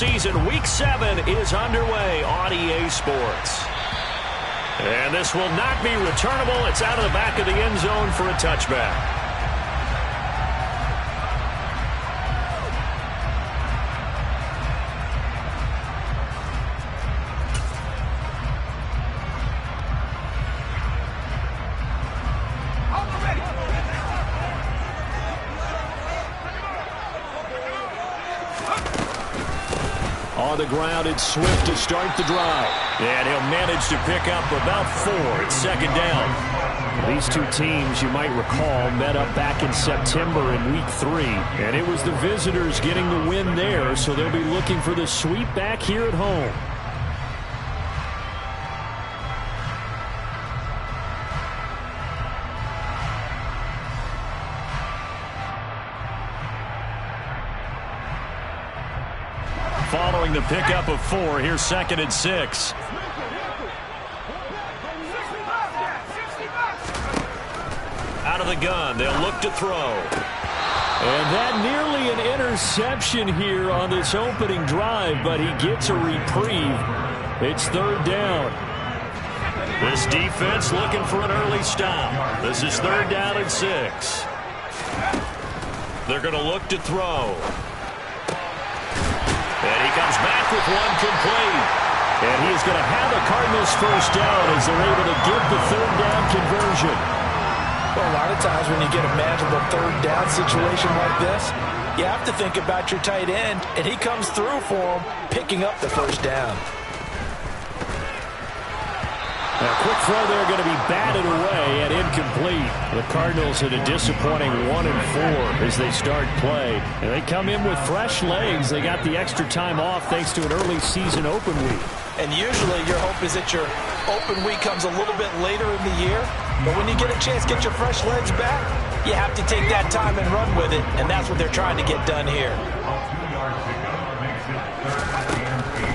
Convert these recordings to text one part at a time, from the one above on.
season. Week 7 is underway on EA Sports. And this will not be returnable. It's out of the back of the end zone for a touchback. On the ground, it's Swift to start the drive. And he'll manage to pick up about 4. It's second down. These two teams, you might recall, met up back in September in Week 3. And it was the visitors getting the win there, so they'll be looking for the sweep back here at home. Following the pickup of 4, here's second and 6. Out of the gun, they'll look to throw. And that nearly an interception here on this opening drive, but he gets a reprieve. It's third down. This defense looking for an early stop. This is third down and 6. They're going to look to throw. And he comes back with one complete. And he is going to have a Cardinals first down as they're able to get the third down conversion. Well, a lot of times when you get a manageable third down situation like this, you have to think about your tight end, and he comes through for him, picking up the first down. A quick throw there going to be batted away and incomplete. The Cardinals at a disappointing 1-4 as they start play. And they come in with fresh legs. They got the extra time off thanks to an early season open week. And usually your hope is that your open week comes a little bit later in the year. But when you get a chance to get your fresh legs back, you have to take that time and run with it. And that's what they're trying to get done here.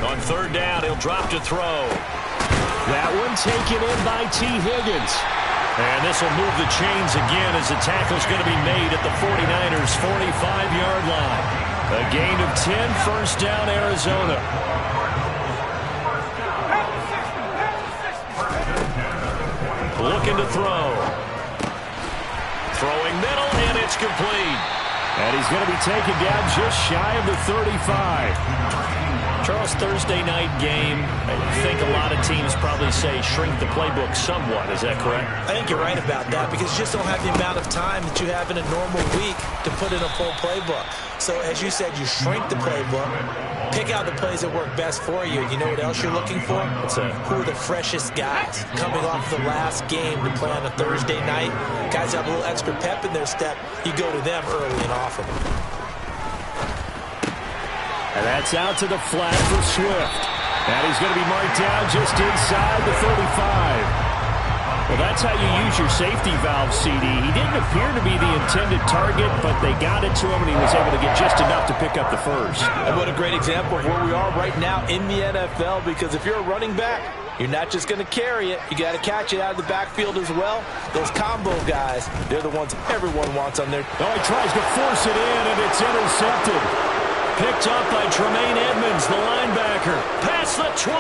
On third down, he'll drop to throw. That one taken in by T. Higgins. And this will move the chains again as the tackle's going to be made at the 49ers' 45-yard line. A gain of 10, first down, Arizona. Looking to throw. Throwing middle, and it's complete. And he's going to be taken down just shy of the 35. Charles, Thursday night game, I think a lot of teams probably say shrink the playbook somewhat. Is that correct? I think you're right about that because you just don't have the amount of time that you have in a normal week to put in a full playbook. So, as you said, you shrink the playbook, pick out the plays that work best for you. You know what else you're looking for? Who are the freshest guys coming off the last game to play on a Thursday night? Guys have a little extra pep in their step. You go to them early and often. And that's out to the flat for Swift. And he's going to be marked down just inside the 35. Well, that's how you use your safety valve, CD. He didn't appear to be the intended target, but they got it to him, and he was able to get just enough to pick up the first. And what a great example of where we are right now in the NFL, because if you're a running back, you're not just going to carry it. You got to catch it out of the backfield as well. Those combo guys, they're the ones everyone wants on their... Oh, he tries to force it in, and it's intercepted. Picked up by Tremaine Edmonds, the linebacker. Past the 20.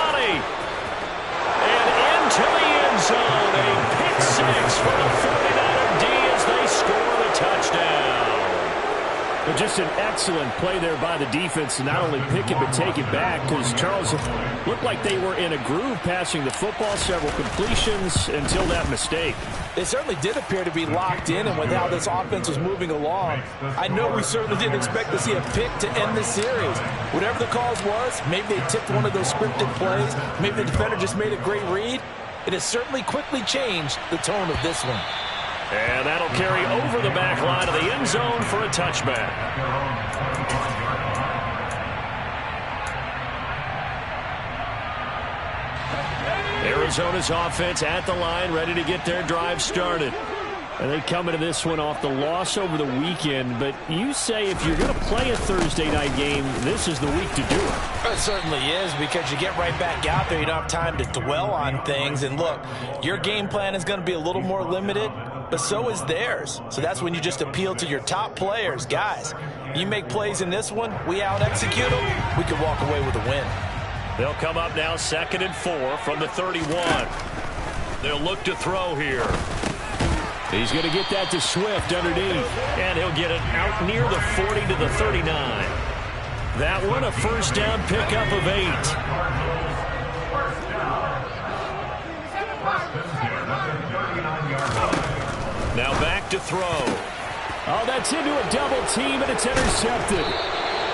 And into the end zone. A pick 6 for the 49er D as they score the touchdown. But just an excellent play there by the defense to not only pick it but take it back, because Charles looked like they were in a groove passing the football, several completions until that mistake. They certainly did appear to be locked in, and with how this offense was moving along, I know we certainly didn't expect to see a pick to end the series. Whatever the cause was, maybe they tipped one of those scripted plays, maybe the defender just made a great read. It has certainly quickly changed the tone of this one. And that'll carry over the back line of the end zone for a touchback. Arizona's offense at the line, ready to get their drive started. And they come into this one off the loss over the weekend. But you say if you're going to play a Thursday night game, this is the week to do it. It certainly is, because you get right back out there. You don't have time to dwell on things. And look, your game plan is going to be a little more limited. but so is theirs. So that's when you just appeal to your top players. Guys, you make plays in this one, we out-execute them, we could walk away with a win. They'll come up now 2nd and 4 from the 31. They'll look to throw here. He's going to get that to Swift underneath, and he'll get it out near the 40 to the 39. That one a first down pickup of 8. Now back to throw. Oh, that's into a double team, and it's intercepted.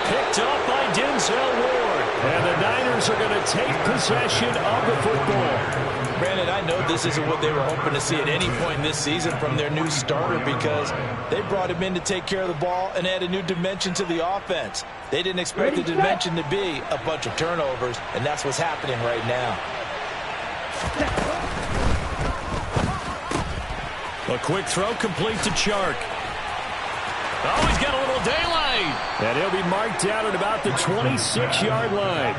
Picked up by Denzel Ward. And the Niners are going to take possession of the football. Brandon, I know this isn't what they were hoping to see at any point in this season from their new starter because they brought him in to take care of the ball and add a new dimension to the offense. They didn't expect the dimension to be a bunch of turnovers, and that's what's happening right now. A quick throw complete to Chark. Oh, he's got a little daylight. And he'll be marked down at about the 26-yard line.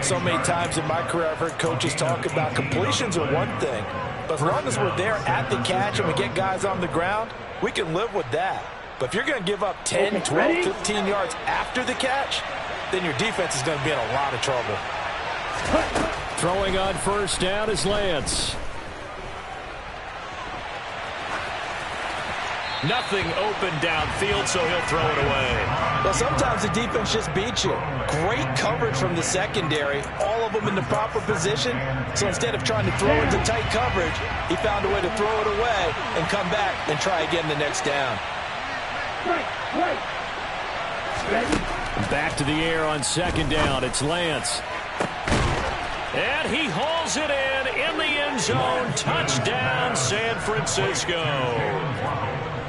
So many times in my career I've heard coaches talk about completions are one thing, but as long as we're there at the catch and we get guys on the ground, we can live with that. But if you're going to give up 10, 12, 15 yards after the catch, then your defense is going to be in a lot of trouble. Throwing on first down is Lance. Nothing open downfield, so he'll throw it away. Well, sometimes the defense just beats you. Great coverage from the secondary, all of them in the proper position. So instead of trying to throw into tight coverage, he found a way to throw it away and come back and try again the next down. Back to the air on 2nd down. It's Lance. And he hauls it in the end zone. Touchdown, San Francisco.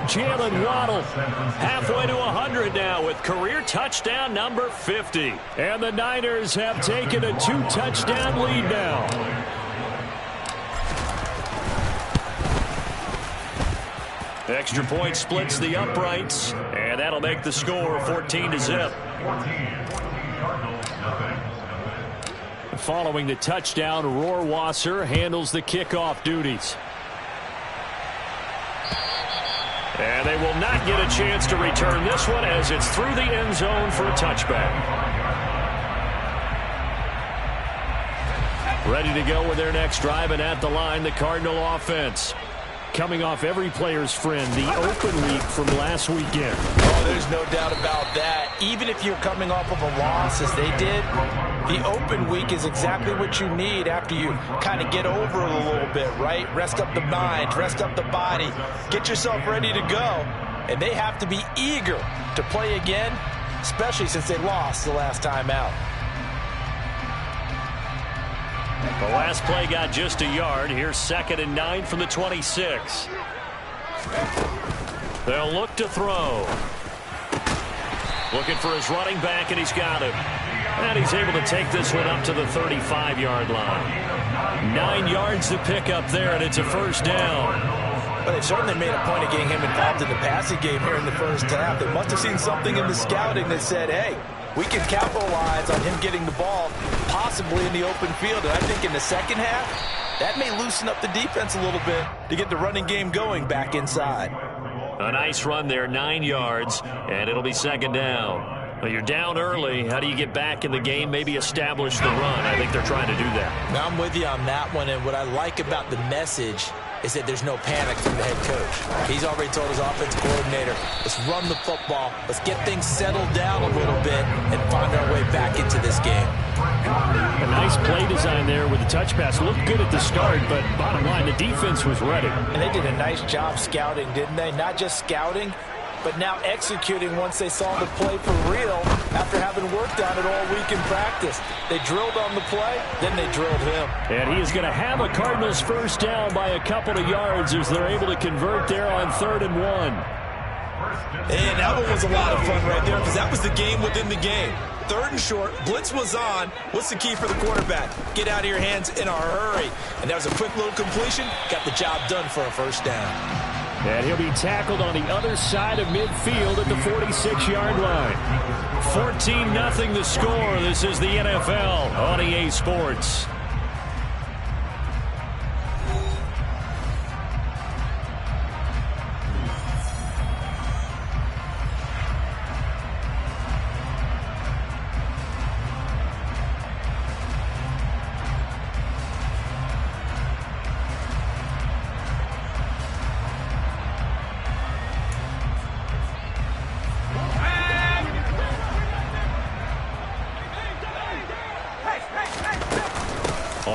Jalen Waddle halfway to 100 now with career touchdown number 50. And the Niners have taken a 2-touchdown lead now. Extra point splits the uprights, and that'll make the score 14-0. Following the touchdown, Rohrwasser handles the kickoff duties. And they will not get a chance to return this one as it's through the end zone for a touchback. Ready to go with their next drive, and at the line, the Cardinal offense. Coming off every player's friend, the open week from last weekend. Oh, there's no doubt about that. Even if you're coming off of a loss as they did, the open week is exactly what you need after you kind of get over it a little bit, right? Rest up the mind, rest up the body, get yourself ready to go. And they have to be eager to play again, especially since they lost the last time out. The last play got just a yard. Here's 2nd and 9 from the 26. They'll look to throw. Looking for his running back, and he's got him. And he's able to take this one up to the 35-yard line. 9 yards to pick up there, and it's a first down. But they've certainly made a point of getting him involved in the passing game here in the first half. They must have seen something in the scouting that said, hey, we can capitalize on him getting the ball possibly in the open field. And I think in the second half, that may loosen up the defense a little bit to get the running game going back inside. A nice run there, 9 yards, and it'll be 2nd down. Well, you're down early. How do you get back in the game, maybe establish the run? I think they're trying to do that. Now I'm with you on that one, and what I like about the message is that there's no panic from the head coach. He's already told his offensive coordinator, let's run the football, let's get things settled down a little bit and find our way back into this game. A nice play design there with the touch pass. Looked good at the start, but bottom line, the defense was ready. And they did a nice job scouting, didn't they? Not just scouting, but now executing once they saw the play for real after having worked on it all week in practice. They drilled on the play, then they drilled him. And he is going to have a Cardinals first down by a couple of yards as they're able to convert there on 3rd and 1. And that one was a lot of fun right there because that was the game within the game. 3rd and short, blitz was on. What's the key for the quarterback? Get out of your hands in a hurry. And that was a quick little completion. Got the job done for a first down. And he'll be tackled on the other side of midfield at the 46-yard line. 14-0 the score. This is the NFL on EA Sports.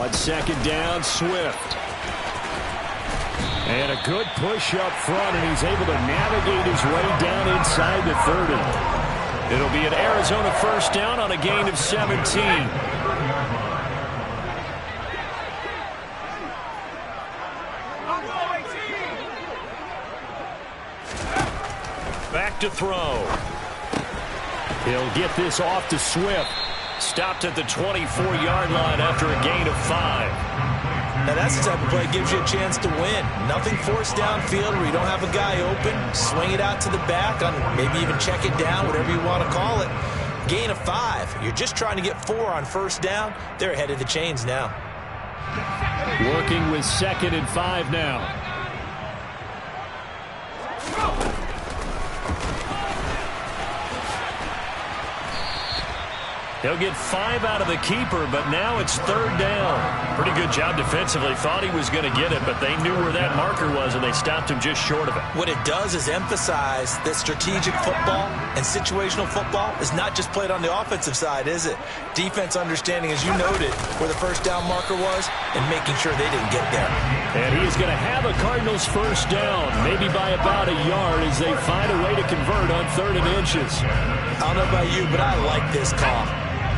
On second down, Swift. And a good push up front, and he's able to navigate his way down inside the 30. It'll be an Arizona first down on a gain of 17. Back to throw. He'll get this off to Swift. Stopped at the 24-yard line after a gain of 5. Now that's the type of play that gives you a chance to win. Nothing forced downfield where you don't have a guy open. Swing it out to the back, maybe even check it down, whatever you want to call it. Gain of 5. You're just trying to get 4 on first down. They're ahead of the chains now. Working with 2nd and 5 now. He'll get 5 out of the keeper, but now it's 3rd down. Pretty good job defensively. Thought he was going to get it, but they knew where that marker was, and they stopped him just short of it. What it does is emphasize that strategic football and situational football is not just played on the offensive side, is it? Defense understanding, as you noted, where the first down marker was and making sure they didn't get there. And he is going to have a Cardinals first down, maybe by about a yard as they find a way to convert on 3rd and inches. I don't know about you, but I like this call.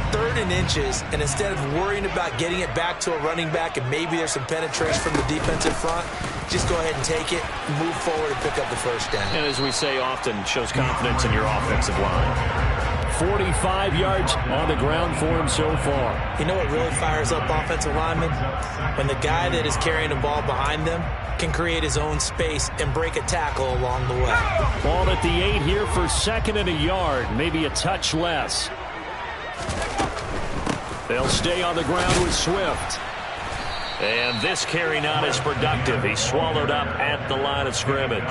3rd and inches, and instead of worrying about getting it back to a running back and maybe there's some penetration from the defensive front, just go ahead and take it, move forward, and pick up the first down. And as we say often, shows confidence in your offensive line. 45 yards on the ground for him so far. You know what really fires up offensive linemen? When the guy that is carrying the ball behind them can create his own space and break a tackle along the way. Ball at the 8 here for 2nd and a yard, maybe a touch less. They'll stay on the ground with Swift. And this carry not as productive. He's swallowed up at the line of scrimmage.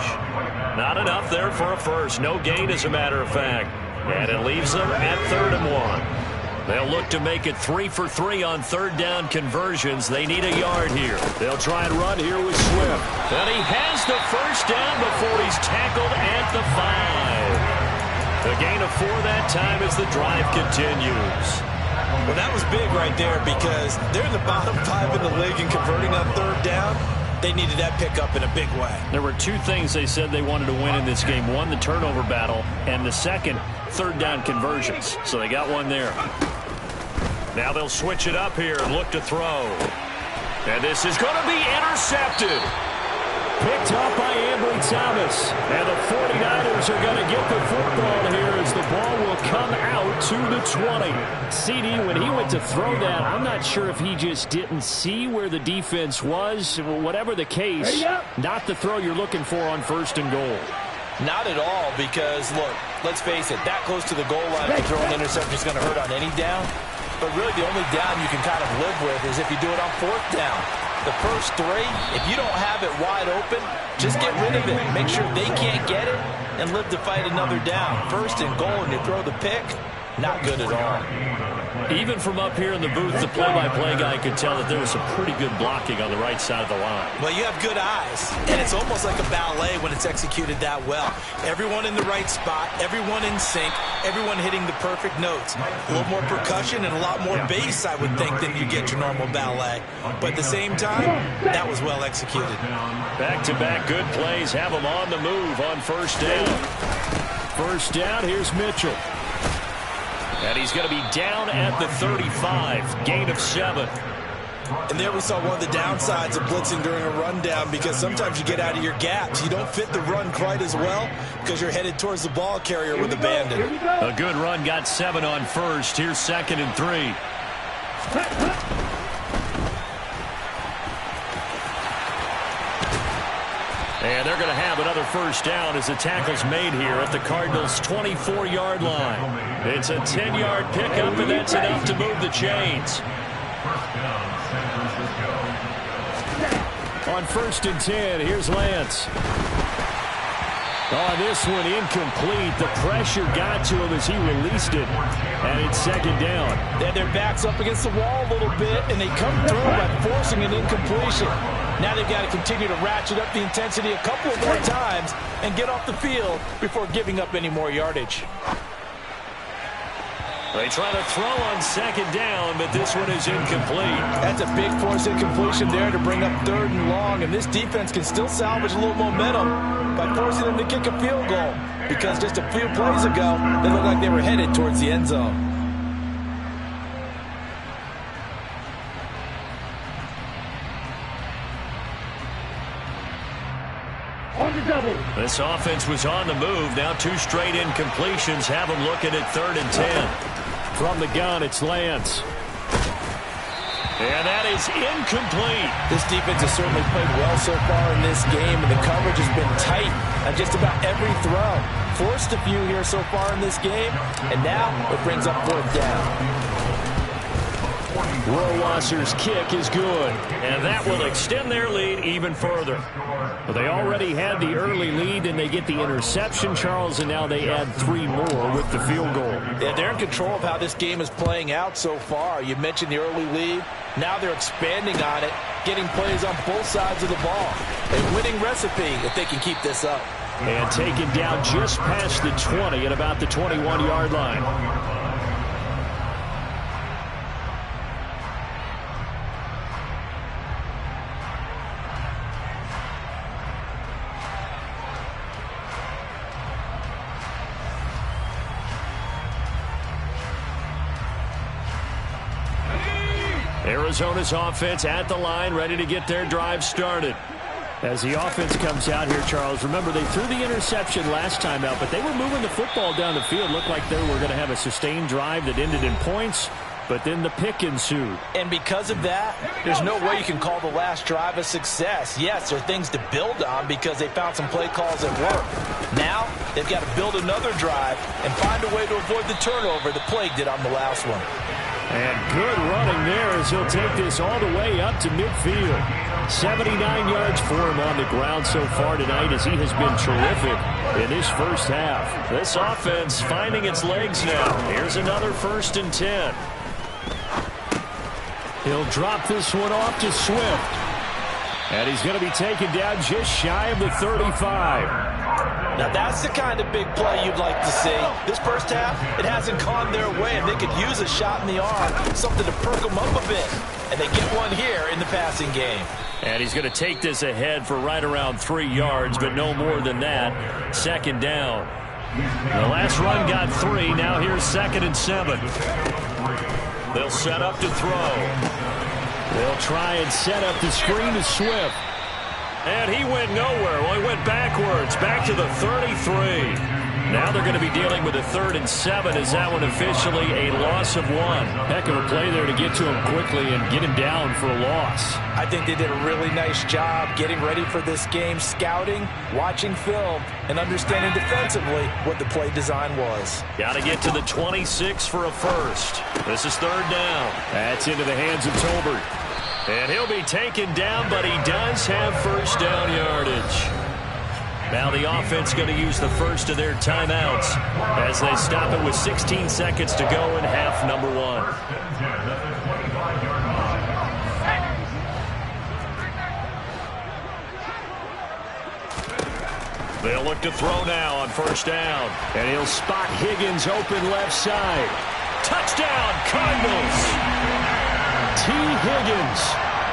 Not enough there for a first. No gain, as a matter of fact. And it leaves them at 3rd and 1. They'll look to make it 3 for 3 on 3rd down conversions. They need a yard here. They'll try and run here with Swift. And he has the first down before he's tackled at the 5. A gain of 4 that time as the drive continues. Well, that was big right there because they're in the bottom 5 in the league and converting on 3rd down. They needed that pickup in a big way. There were 2 things they said they wanted to win in this game. One, the turnover battle, and the second, 3rd down conversions. So they got one there. Now they'll switch it up here and look to throw. And this is going to be intercepted. Picked up by Ambry Thomas. And the 49ers are going to get the football here as the ball will come out to the 20. CD, when he went to throw that, I'm not sure if he just didn't see where the defense was. Whatever the case, not the throw you're looking for on 1st and goal. Not at all because, look, let's face it, that close to the goal line to throw an interception is going to hurt on any down. But really the only down you can kind of live with is if you do it on 4th down. The first 3, if you don't have it wide open, just get rid of it. Make sure they can't get it and live to fight another down. 1st and goal and you throw the pick, not good at all. Even from up here in the booth, the play-by-play guy could tell that there was some pretty good blocking on the right side of the line. Well, you have good eyes, and it's almost like a ballet when it's executed that well. Everyone in the right spot, everyone in sync, everyone hitting the perfect notes. A little more percussion and a lot more bass, I would think, than you get your normal ballet. But at the same time, that was well executed. Back-to-back good plays have them on the move on 1st down. 1st down, here's Mitchell. And he's going to be down at the 35, gain of 7. And there we saw one of the downsides of blitzing during a rundown because sometimes you get out of your gaps. You don't fit the run quite as well because you're headed towards the ball carrier with abandon. A good run got 7 on 1st. Here's 2nd and 3. And they're going to have another first down as the tackle's made here at the Cardinals' 24-yard line. It's a 10-yard pickup, and that's enough to move the chains. On 1st and 10, here's Lance. On this one, incomplete. The pressure got to him as he released it. And it's 2nd down. Then their back's up against the wall a little bit, and they come through by forcing an incompletion. Now they've got to continue to ratchet up the intensity a couple more times and get off the field before giving up any more yardage. They try to throw on second down, but this one is incomplete. That's a big force incompletion there to bring up 3rd and long, and this defense can still salvage a little momentum by forcing them to kick a field goal, because just a few plays ago, they looked like they were headed towards the end zone. This offense was on the move. Now 2 straight incompletions have them looking at 3rd and 10. From the gun, it's Lance. And that is incomplete. This defense has certainly played well so far in this game, and the coverage has been tight on just about every throw. Forced a few here so far in this game, and now it brings up 4th down. Rohrwasser's kick is good, and that will extend their lead even further. Well, they already had the early lead, and they get the interception, Charles, and now they add 3 more with the field goal. Yeah, they're in control of how this game is playing out so far. You mentioned the early lead. Now they're expanding on it, getting plays on both sides of the ball. A winning recipe if they can keep this up. And taken down just past the 20 at about the 21-yard line. Arizona's offense at the line, ready to get their drive started. As the offense comes out here, Charles, remember they threw the interception last time out, but they were moving the football down the field. Looked like they were going to have a sustained drive that ended in points, but then the pick ensued. And because of that, there's no way you can call the last drive a success. Yes, there are things to build on because they found some play calls that work. Now, they've got to build another drive and find a way to avoid the turnover the Plague did on the last one. And good running there as he'll take this all the way up to midfield. 79 yards for him on the ground so far tonight as he has been terrific in his first half. This offense finding its legs now. Here's another 1st and 10. He'll drop this one off to Swift. And he's going to be taken down just shy of the 35. Now that's the kind of big play you'd like to see. This first half, it hasn't gone their way, and they could use a shot in the arm, something to perk them up a bit. And they get one here in the passing game. And he's going to take this ahead for right around 3 yards, but no more than that. 2nd down. The last run got 3. Now here's 2nd and 7. They'll set up to throw. They'll try and set up the screen to Swift. And he went nowhere. Well, he went backwards, back to the 33. Now they're going to be dealing with a 3rd and 7. Is that one officially a loss of 1? Heck of a play there to get to him quickly and get him down for a loss. I think they did a really nice job getting ready for this game, scouting, watching film, and understanding defensively what the play design was. Got to get to the 26 for a first. This is 3rd down. That's into the hands of Tolbert. And he'll be taken down, but he does have 1st down yardage. Now the offense going to use the first of their timeouts as they stop it with 16 seconds to go in half number 1. They'll look to throw now on 1st down. And he'll spot Higgins open left side. Touchdown, Cardinals! T. Higgins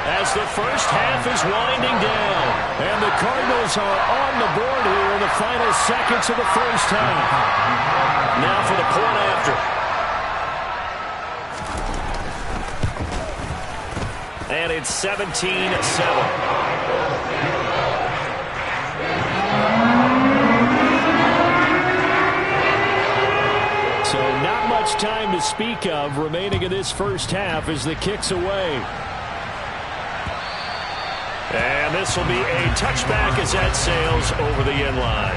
as the first half is winding down. And the Cardinals are on the board here in the final seconds of the first half. Now for the point after. And it's 17-7. So not much time to speak of remaining in this first half as the kick's away. And this will be a touchback as that sails over the end line.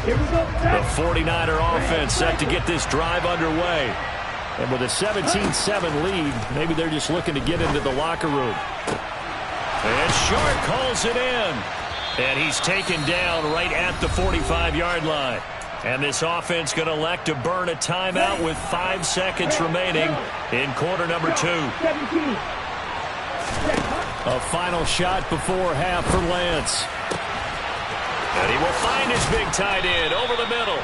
The 49er offense set to get this drive underway. And with a 17-7 lead, maybe they're just looking to get into the locker room. And Sharp calls it in. And he's taken down right at the 45-yard line. And this offense going to elect to burn a timeout with 5 seconds remaining in quarter number 2. A final shot before half for Lance. And he will find his big tight end over the middle.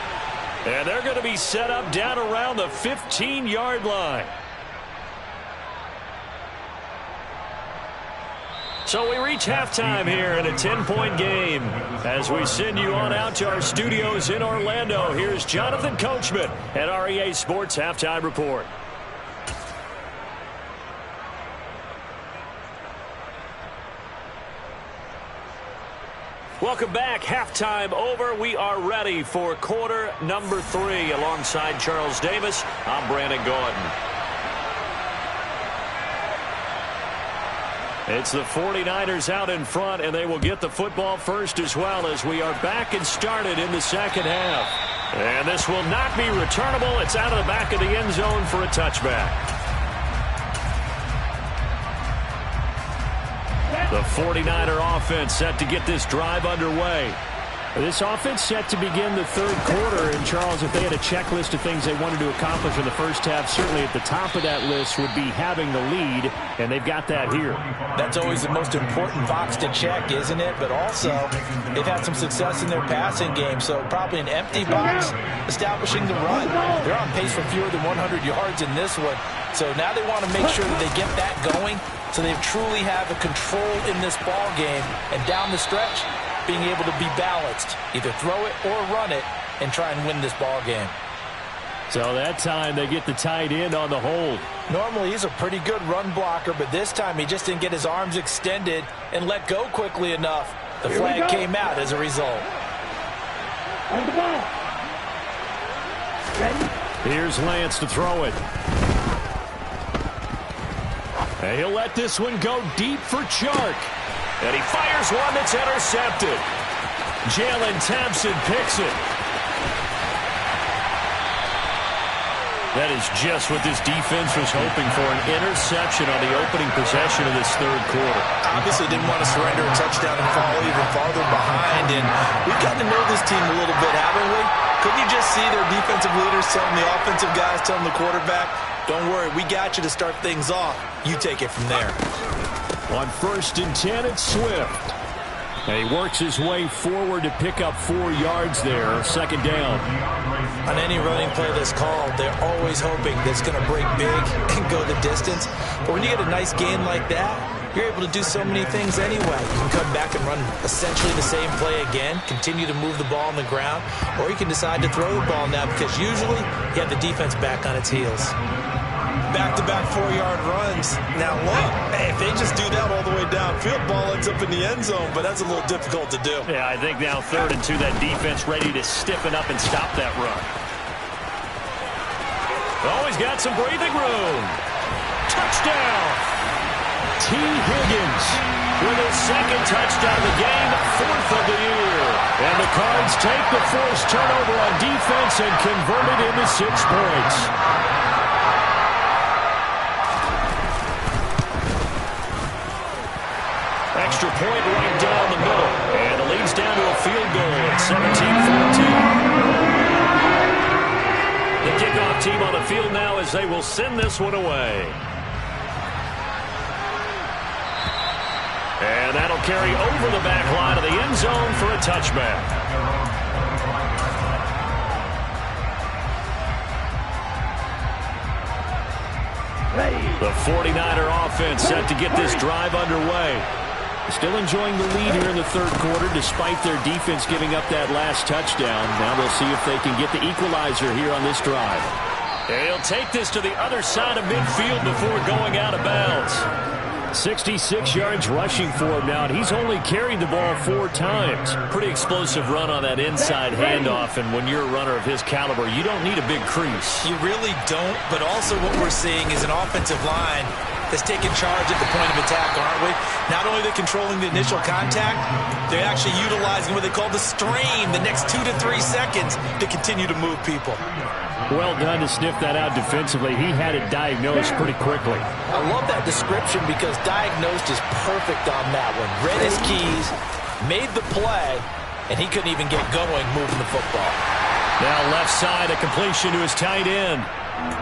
And they're going to be set up down around the 15-yard line. So we reach halftime here in a 10-point game. As we send you on out to our studios in Orlando, here's Jonathan Coachman at REA Sports Halftime Report. Welcome back. Halftime over. We are ready for quarter number 3. Alongside Charles Davis, I'm Brandon Gordon. It's the 49ers out in front, and they will get the football first as well as we are back and started in the second half. And this will not be returnable. It's out of the back of the end zone for a touchback. The 49er offense set to get this drive underway. This offense set to begin the third quarter. And, Charles, if they had a checklist of things they wanted to accomplish in the first half, certainly at the top of that list would be having the lead, and they've got that here. That's always the most important box to check, isn't it? But also, they've had some success in their passing game, so probably an empty box establishing the run. They're on pace for fewer than 100 yards in this one, so now they want to make sure that they get that going so they truly have a control in this ball game, and down the stretch, being able to be balanced, either throw it or run it, and try and win this ball game. So that time they get the tight end on the hold. Normally he's a pretty good run blocker, but this time he just didn't get his arms extended and let go quickly enough. The flag came out as a result. On the ball. Ready? Here's Lance to throw it. And he'll let this one go deep for Chark. And he fires one that's intercepted. Jalen Thompson picks it. That is just what this defense was hoping for, an interception on the opening possession of this third quarter. Obviously didn't want to surrender a touchdown and fall even farther behind. And we've gotten to know this team a little bit, haven't we? Couldn't you just see their defensive leaders telling the offensive guys, telling the quarterback, don't worry, we got you to start things off. You take it from there. On 1st and 10, it's Swift. And he works his way forward to pick up 4 yards there, second down. On any running play that's called, they're always hoping that it's going to break big and go the distance. But when you get a nice gain like that, you're able to do so many things anyway. You can come back and run essentially the same play again, continue to move the ball on the ground, or you can decide to throw the ball now because usually you have the defense back on its heels. Back-to-back 4-yard runs. Now look, if they just do that all the way downfield, ball ends up in the end zone, but that's a little difficult to do. Yeah, I think now 3rd and 2, that defense ready to stiffen up and stop that run. Oh, he's got some breathing room. Touchdown! T. Higgins with his 2nd touchdown of the game, 4th of the year. And the Cards take the forced turnover on defense and convert it into 6 points. Extra point right down the middle. And it leads down to a field goal at 17-14. The kickoff team on the field now as they will send this one away. And that'll carry over the back line of the end zone for a touchback. The 49er offense set to get this drive underway. Still enjoying the lead here in the third quarter despite their defense giving up that last touchdown. Now they'll see if they can get the equalizer here on this drive. And he'll take this to the other side of midfield before going out of bounds. 66 yards rushing for him now, and he's only carried the ball 4 times. Pretty explosive run on that inside handoff, and when you're a runner of his caliber, you don't need a big crease. You really don't, but also what we're seeing is an offensive line that's taking charge at the point of attack, aren't we? Not only are they controlling the initial contact, they're actually utilizing what they call the strain, the next 2 to 3 seconds to continue to move people. Well done to sniff that out defensively. He had it diagnosed pretty quickly. I love that description because diagnosed is perfect on that one. Read his keys, made the play, and he couldn't even get going moving the football. Now left side, a completion to his tight end.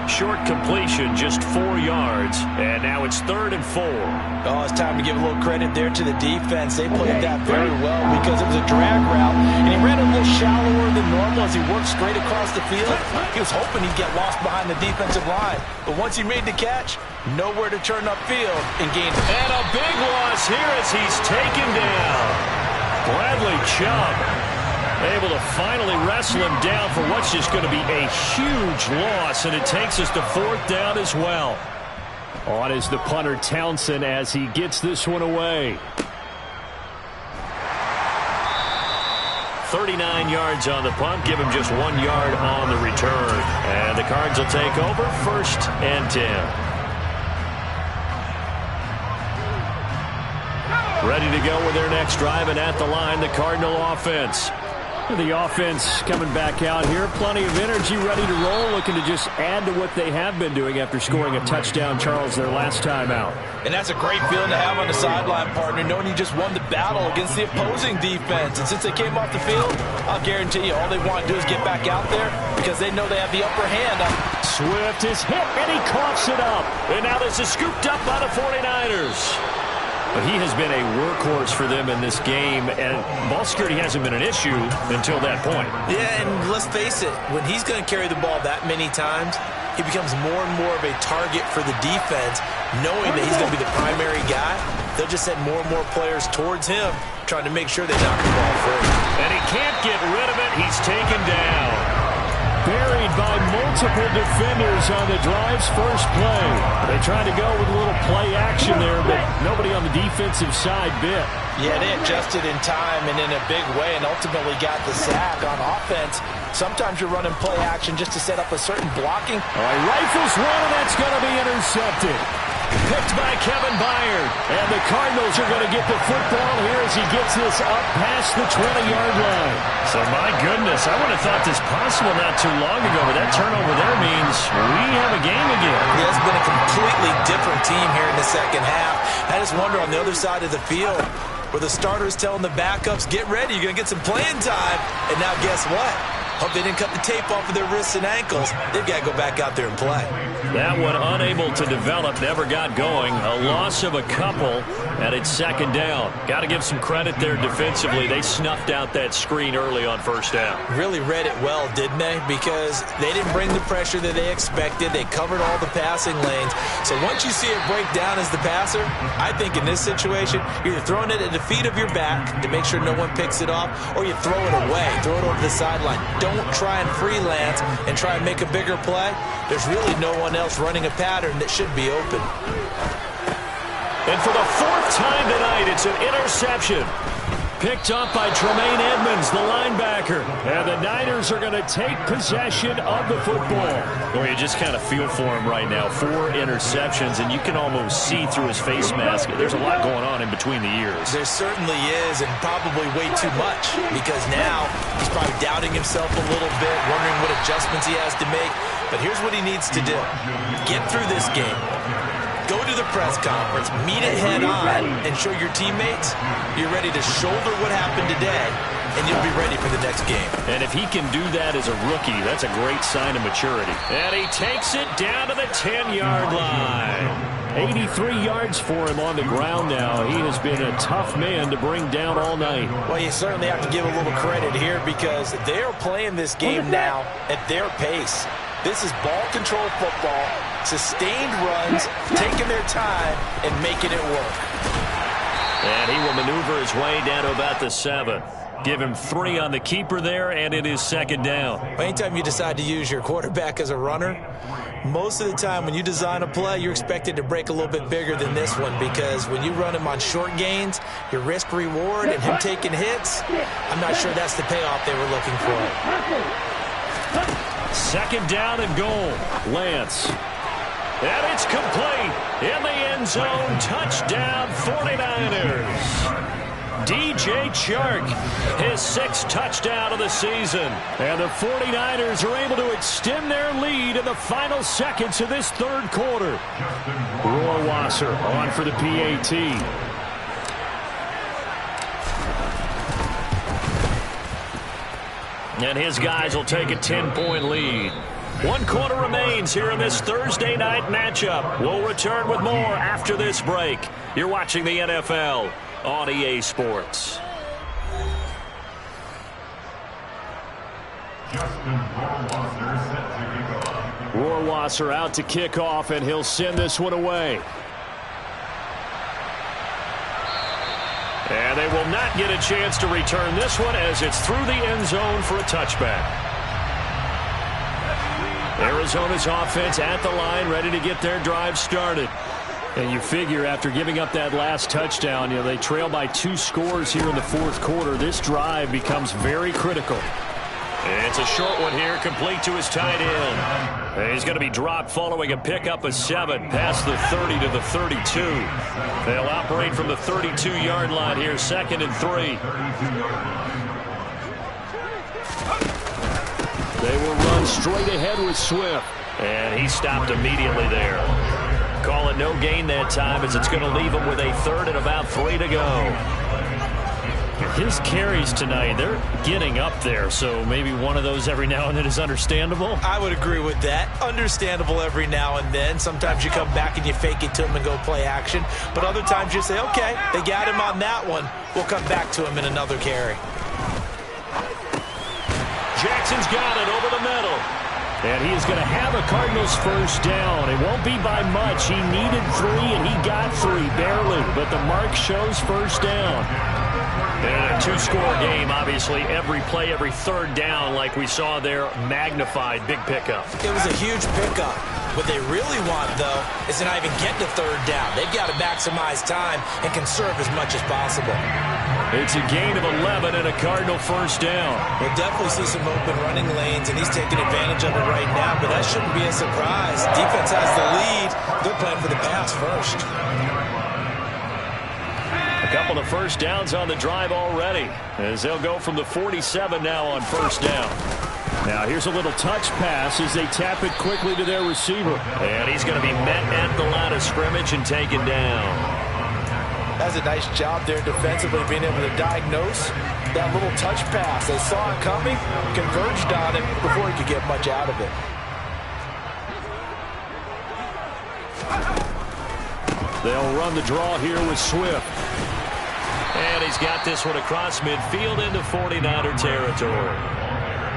Short completion, just 4 yards. And now it's 3rd and 4. Oh, it's time to give a little credit there to the defense. They played that very well because it was a drag route, and he ran a little shallower than normal as he worked straight across the field. He was hoping he'd get lost behind the defensive line, but once he made the catch, nowhere to turn upfield and gain. And a big loss here as he's taken down. Bradley Chubb able to finally wrestle him down for what's just going to be a huge loss, and it takes us to 4th down as well. On is the punter Townsend as he gets this one away. 39 yards on the punt, give him just 1 yard on the return. And the Cards will take over, 1st and 10. Ready to go with their next drive, and at the line, the Cardinal offense. The offense coming back out here. Plenty of energy, ready to roll, looking to just add to what they have been doing after scoring a touchdown, Charles, their last time out. And that's a great feeling to have on the sideline, partner, knowing you just won the battle against the opposing defense. And since they came off the field, I'll guarantee you all they want to do is get back out there because they know they have the upper hand. Swift is hit, and he coughs it up. And now this is scooped up by the 49ers. But he has been a workhorse for them in this game, and ball security hasn't been an issue until that point. Yeah, and let's face it, when he's going to carry the ball that many times, he becomes more and more of a target for the defense, knowing that he's going to be the primary guy. They'll just send more and more players towards him, trying to make sure they knock the ball free. And he can't get rid of it. He's taken down. Buried by multiple defenders on the drive's first play. They tried to go with a little play action there, but nobody on the defensive side bit. Yeah, they adjusted in time and in a big way and ultimately got the sack on offense. Sometimes you're running play action just to set up a certain blocking. All right, rifles one, and that's going to be intercepted. Picked by Kevin Byard. And the Cardinals are going to get the football here as he gets this up past the 20-yard line. So, my goodness, I would have thought this possible not too long ago, but that turnover there means we have a game again. Yeah, it's been a completely different team here in the second half. I just wonder on the other side of the field where the starters telling the backups, get ready, you're going to get some playing time. And now guess what? Hope they didn't cut the tape off of their wrists and ankles. They've got to go back out there and play. That one unable to develop, never got going. A loss of a couple, and it's 2nd down. Got to give some credit there defensively. They snuffed out that screen early on 1st down. Really read it well, didn't they? Because they didn't bring the pressure that they expected. They covered all the passing lanes. So once you see it break down as the passer, I think in this situation, you're either throwing it at the feet of your back to make sure no one picks it off, or you throw it away, throw it over the sideline. Don't try and freelance and try and make a bigger play. There's really no one else running a pattern that should be open. And for the 4th time tonight, it's an interception. Picked up by Tremaine Edmonds, the linebacker. And the Niners are going to take possession of the football. Well, you just kind of feel for him right now. 4 interceptions, and you can almost see through his face mask. There's a lot going on in between the ears. There certainly is, and probably way too much, because now he's probably doubting himself a little bit, wondering what adjustments he has to make. But here's what he needs to do. Get through this game. Go to the press conference, meet it head on, and show your teammates you're ready to shoulder what happened today, and you'll be ready for the next game. And if he can do that as a rookie, that's a great sign of maturity. And he takes it down to the 10-yard line. 83 yards for him on the ground now. He has been a tough man to bring down all night. Well, you certainly have to give a little credit here because they're playing this game now at their pace. This is ball control football, sustained runs, taking their time, and making it work. And he will maneuver his way down to about the 7. Give him 3 on the keeper there, and it is 2nd down. Anytime you decide to use your quarterback as a runner, most of the time when you design a play, you're expected to break a little bit bigger than this one because when you run him on short gains, your risk-reward and him taking hits, I'm not sure that's the payoff they were looking for. 2nd down and goal. Lance. And it's complete. In the end zone. Touchdown 49ers. DJ Chark, his 6th touchdown of the season. And the 49ers are able to extend their lead in the final seconds of this 3rd quarter. Rohrwasser on for the PAT. And his guys will take a 10-point lead. One quarter remains here in this Thursday night matchup. We'll return with more after this break. You're watching the NFL on EA Sports. Rohrwasser out to kick off, and he'll send this one away. And they will not get a chance to return this one as it's through the end zone for a touchback. Arizona's offense at the line, ready to get their drive started. And you figure after giving up that last touchdown, they trail by 2 scores here in the fourth quarter. This drive becomes very critical. And it's a short one here, complete to his tight end. And he's going to be dropped following a pickup of 7 past the 30 to the 32. They'll operate from the 32-yard line here, 2nd and 3. They will run straight ahead with Swift. And he stopped immediately there. Call it no gain that time as it's going to leave him with a 3rd and about 3 to go. His carries tonight, they're getting up there, so maybe one of those every now and then is understandable. I would agree with that. Understandable every now and then. Sometimes you come back and you fake it to him and go play action. But other times you say, okay, they got him on that one. We'll come back to him in another carry. Jackson's got it over the middle. And he is going to have a Cardinals first down. It won't be by much. He needed 3, and he got 3, barely. But the mark shows first down. And a 2-score game, obviously. Every play, every 3rd down, like we saw there, magnified. Big pickup. It was a huge pickup. What they really want, though, is to not even get to 3rd down. They've got to maximize time and conserve as much as possible. It's a gain of 11 and a Cardinal first down. We'll definitely see some open running lanes, and he's taking advantage of it right now, but that shouldn't be a surprise. Defense has the lead. They're playing for the pass first. A couple of first downs on the drive already, as they'll go from the 47 now on first down. Now here's a little touch pass as they tap it quickly to their receiver. And he's going to be met at the line of scrimmage and taken down. That's a nice job there defensively, being able to diagnose that little touch pass. They saw it coming, converged on it before he could get much out of it. They'll run the draw here with Swift. And he's got this one across midfield into 49er territory.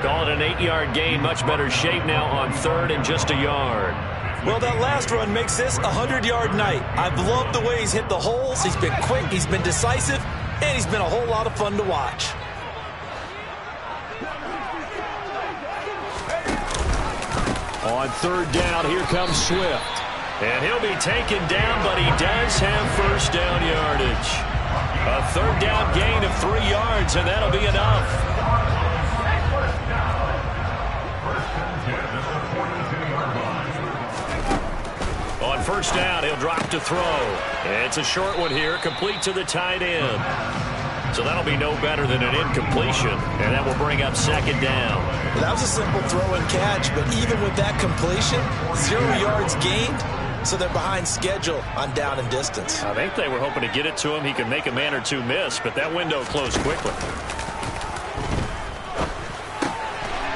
Call it an 8-yard gain, much better shape now on 3rd and just a yard. Well, that last run makes this a 100-yard night. I've loved the way he's hit the holes. He's been quick, he's been decisive, and he's been a whole lot of fun to watch. On 3rd down, here comes Swift. And he'll be taken down, but he does have first down yardage. A 3rd down gain of 3 yards, and that'll be enough. On first down, he'll drop to throw. It's a short one here, complete to the tight end. So that'll be no better than an incompletion, and that will bring up 2nd down. Well, that was a simple throw and catch, but even with that completion, 0 yards gained, so they're behind schedule on down and distance. I think they were hoping to get it to him. He could make a man or 2 miss, but that window closed quickly.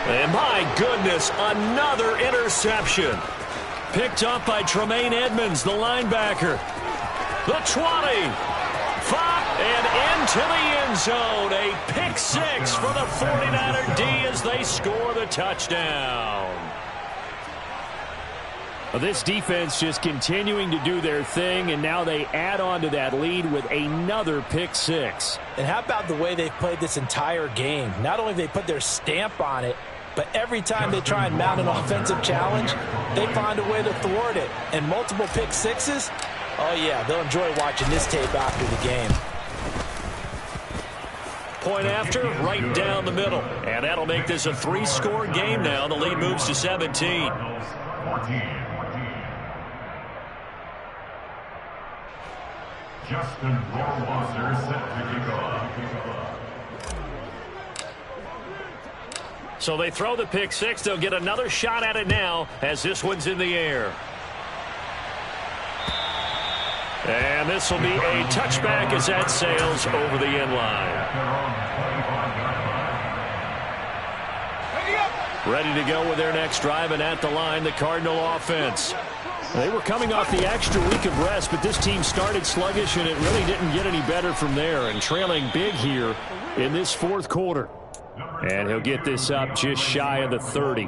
And my goodness, another interception. Picked up by Tremaine Edmonds, the linebacker. The 20. 5 and into the end zone. A pick 6 for the 49er D as they score the touchdown. Well, this defense just continuing to do their thing, and now they add on to that lead with another pick 6. And how about the way they've played this entire game? Not only have they put their stamp on it, but every time they try and mount an offensive challenge, they find a way to thwart it. And multiple pick 6s, oh yeah, they'll enjoy watching this tape after the game. Point after, right down the middle. And that'll make this a 3-score game now. The lead moves to 17. Justin Rohrwasser set to kick off. So they throw the pick 6. They'll get another shot at it now as this one's in the air. And this will be a touchback as that sails over the end line. Ready to go with their next drive, and at the line, the Cardinal offense. They were coming off the extra week of rest, but this team started sluggish, and it really didn't get any better from there, and trailing big here in this fourth quarter. And he'll get this up just shy of the 30.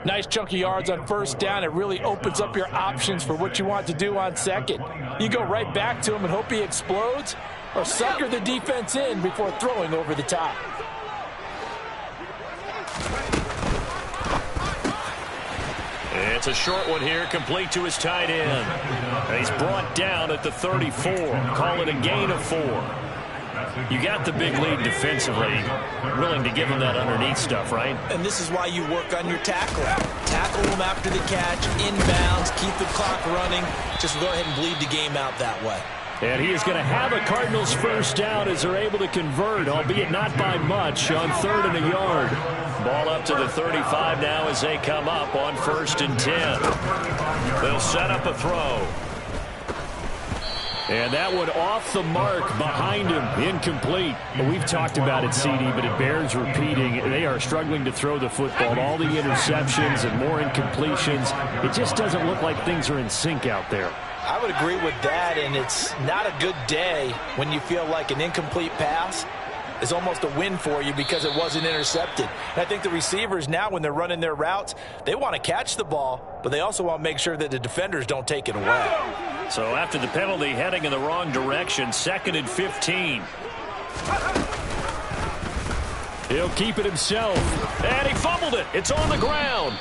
Nice chunk of yards on first down. It really opens up your options for what you want to do on second. You go right back to him and hope he explodes, or sucker the defense in before throwing over the top. It's a short one here, complete to his tight end. He's brought down at the 34. Call it a gain of 4. You got the big lead defensively. Willing to give him that underneath stuff, right? And this is why you work on your tackle. Tackle them after the catch, inbounds, keep the clock running. Just go ahead and bleed the game out that way. And he is going to have a Cardinals first down as they're able to convert, albeit not by much, on 3rd and a yard. Ball up to the 35 now as they come up on 1st and 10. They'll set up a throw. And that one off the mark behind him, incomplete. We've talked about it, CD, but it bears repeating. They are struggling to throw the football. All the interceptions and more incompletions. It just doesn't look like things are in sync out there. I would agree with that, and it's not a good day when you feel like an incomplete pass is almost a win for you because it wasn't intercepted. And I think the receivers now, when they're running their routes, they want to catch the ball, but they also want to make sure that the defenders don't take it away. So after the penalty, heading in the wrong direction, 2nd and 15. He'll keep it himself. And he fumbled it. It's on the ground.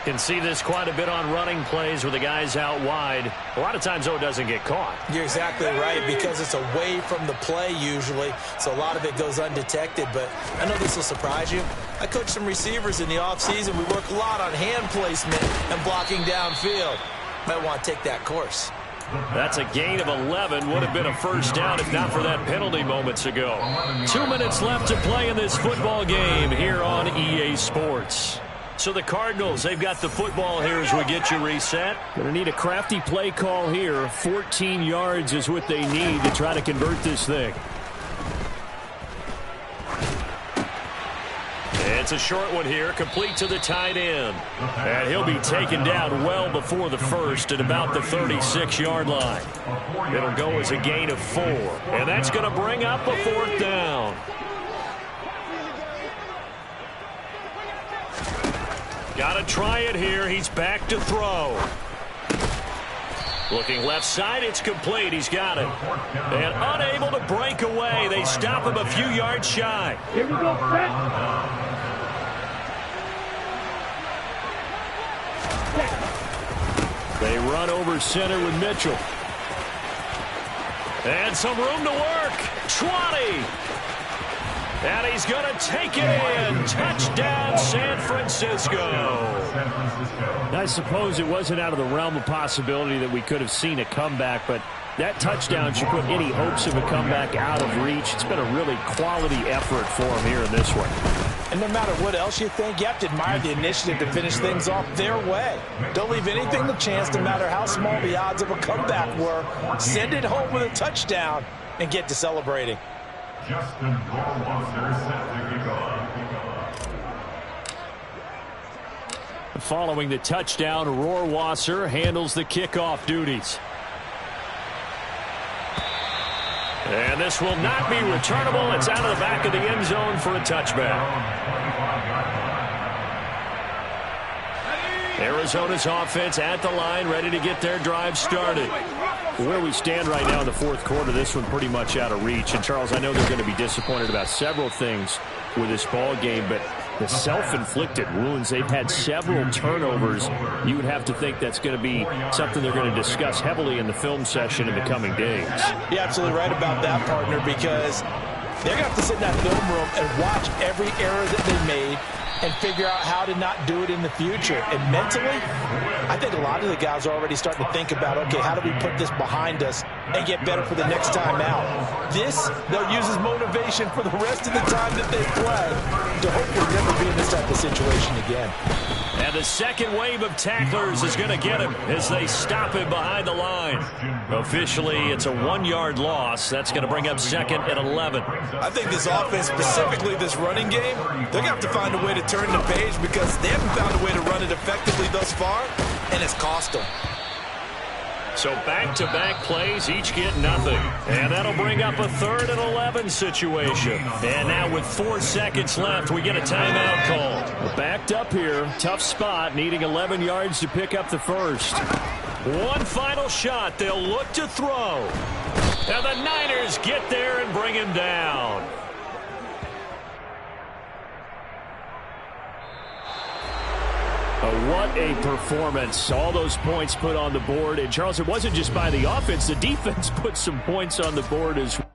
Can see this quite a bit on running plays with the guys out wide. A lot of times, though, it doesn't get caught. You're exactly right, because it's away from the play usually, so a lot of it goes undetected. But I know this will surprise you. I coach some receivers in the offseason. We work a lot on hand placement and blocking downfield. Might want to take that course. That's a gain of 11. Would have been a first down if not for that penalty moments ago. 2 minutes left to play in this football game here on EA Sports. So the Cardinals, they've got the football here as we get you reset. Going to need a crafty play call here. 14 yards is what they need to try to convert this thing. It's a short one here, complete to the tight end. And he'll be taken down well before the first at about the 36-yard line. It'll go as a gain of 4. And that's going to bring up a 4th down. Got to try it here. He's back to throw. Looking left side, it's complete. He's got it. And unable to break away. They stop him a few yards shy. Here we go, Fred. They run over center with Mitchell. And some room to work. 20. And he's going to take it in. Touchdown, San Francisco. I suppose it wasn't out of the realm of possibility that we could have seen a comeback, but that touchdown should put any hopes of a comeback out of reach. It's been a really quality effort for him here in this one. And no matter what else you think, you have to admire the initiative to finish things off their way. Don't leave anything to chance, no matter how small the odds of a comeback were. Send it home with a touchdown and get to celebrating. Justin Goldwasser set to kick off. Following the touchdown, Rohrwasser handles the kickoff duties. And this will not be returnable. It's out of the back of the end zone for a touchback. Arizona's offense at the line, ready to get their drive started. Where we stand right now in the fourth quarter, this one pretty much out of reach. And, Charles, I know they're going to be disappointed about several things with this ball game, but the self-inflicted wounds, they've had several turnovers. You would have to think that's going to be something they're going to discuss heavily in the film session in the coming days. You're absolutely right about that, partner, because they're going to have to sit in that film room and watch every error that they made and figure out how to not do it in the future. And mentally, I think a lot of the guys are already starting to think about, okay, how do we put this behind us and get better for the next time out? This, they'll use as motivation for the rest of the time that they play to hopefully never be in this type of situation again. And the second wave of tacklers is going to get him as they stop him behind the line. Officially, it's a 1-yard loss. That's going to bring up second and 11. I think this offense, specifically this running game, they're going to have to find a way to turn the page because they haven't found a way to run it effectively thus far, and it's cost them. So back-to-back plays, each get nothing. And that'll bring up a 3rd and 11 situation. And now with 4 seconds left, we get a timeout call. We're backed up here. Tough spot, needing 11 yards to pick up the first. One final shot. They'll look to throw. And the Niners get there and bring him down. What a performance. All those points put on the board. And, Charles, it wasn't just by the offense. The defense put some points on the board as well.